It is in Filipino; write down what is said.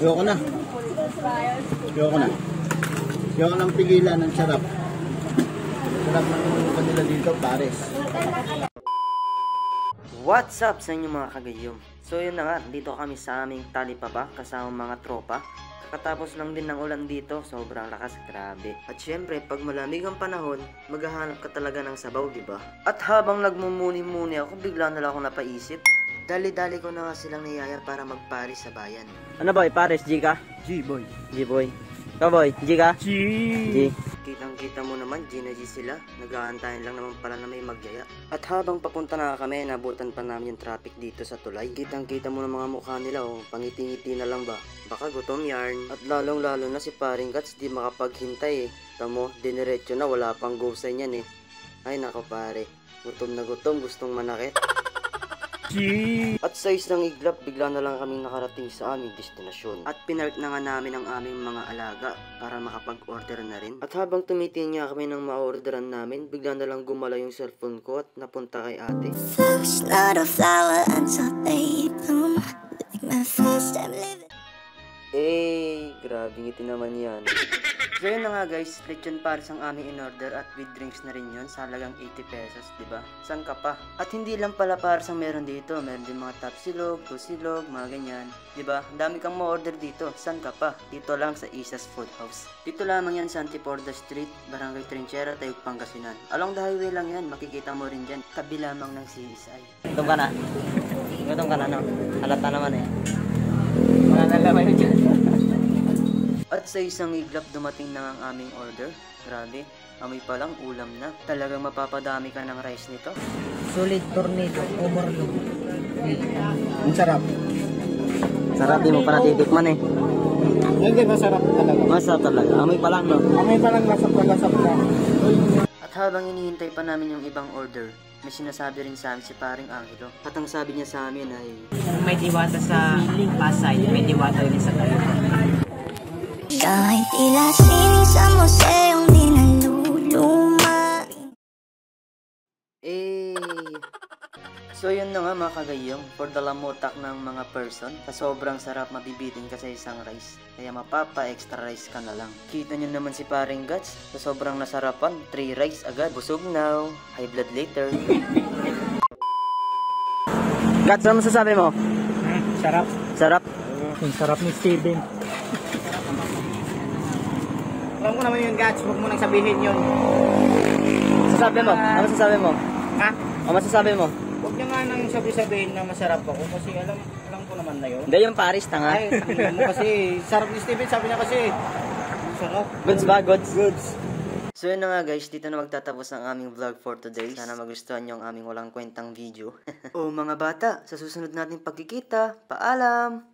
Ayoko na. Ayoko na. Ayoko nang pigilan ng sarap. Sarap ng kanila dito, pares. What's up sa inyo mga kagayom? So yun na nga, dito kami sa aming talipapa kasama mga tropa. Kakatapos lang din ng ulan dito, sobrang lakas, grabe. At syempre, pag malamig ang panahon, maghahanap ka talaga ng sabaw, diba? At habang nagmumuni-muni ako, bigla na lang ako napaisip. Dali-dali ko na nga silang niyayar para magparis sa bayan. Ano boy, pares, G ka? G-boy. G-boy. Ikaw boy, G ka? G. Kitang-kita mo naman, G na G sila. Nag-aantayan lang naman pala na may magyaya. At habang papunta na kami, nabutan pa namin yung traffic dito sa tulay. Kitang-kita mo ng mga mukha nila, oh. Pangiti-ngiti na lang ba? Baka gutom yarn. At lalong-lalo na si Paring Guts, di makapaghintay eh. Tamo, diniretso na, wala pang gusay niyan eh. Ay nako pare, gutom na gutom, gustong manakit. At sa isang iglap, bigla na lang kaming nakarating sa aming destinasyon. At pinark na nga namin ang aming mga alaga para makapag-order na rin. At habang tumitingin nga kami ng ma-orderan namin, bigla na lang gumala yung cellphone ko at napunta kay ate. First, not a flower until they bloom. Like my first time living. Grabe ngiti naman yan. So yun na nga guys, lechon pares ang aming in-order at with drinks na rin yun sa halagang 80 pesos, diba? San ka pa? At hindi lang pala pares ang meron dito, meron din mga tapsilog, pusilog, mga ganyan, diba? Ang dami kang ma-order dito, san ka pa? Dito lang sa Isa's Food House. Dito lamang yan sa Antiporda Street, Barangay Trinchera, Tayug, Pangasinan. Along the highway lang yan, makikita mo rin dyan, kabi lamang ng CSI. Gutom ka na? Gutom ka na, no? Halata naman eh. Mga nalaman yun dyan. At sa isang iglap dumating na ang aming order. Grabe, amoy pa lang ulam na. Talagang mapapadami ka ng rice nito. Solid tornado, overload. Ang sarap. Sarap, di mo pa natitikman eh. Hindi, masarap talaga. Masarap talaga, amoy pa lang no? Amoy parang lasap na. At habang hinihintay pa namin yung ibang order, may sinasabi rin sa amin si Paring Angelo. At ang sabi niya sa amin ay, May diwata sa Pasay, may diwata rin sa Tayo. Kahit tila sining sa museong di naluluma. So yun na nga mga kagayong, for the lamutak ng mga person, sa sobrang sarap mabibitin ka sa isang rice. Kaya mapapa-extra rice ka na lang. Kita nyo naman si Paring Guts, sa sobrang nasarapan, 3 rice agad. Busog now, high blood later. Guts, ano masasabi mo? Sarap. Sarap? Ang sarap ni Steven. Alam ko naman yun, Gats. Huwag mo nang sabihin yun. Masasabi mo? Ano masasabi mo? Ha? O masasabi mo? Huwag niya nga nang sabihin na masarap ako kasi alam ko naman na yun. Hindi yung Paris, tanga. Ay, tingnan mo kasi. Sarap ni Steven, sabi niya kasi. Sarap. Goods ba? Goods? Goods. So yun na nga guys, dito na magtatapos ang aming vlog for today. Sana magustuhan nyo ang aming walang kwentang video. O mga bata, sa susunod nating pagkikita, paalam!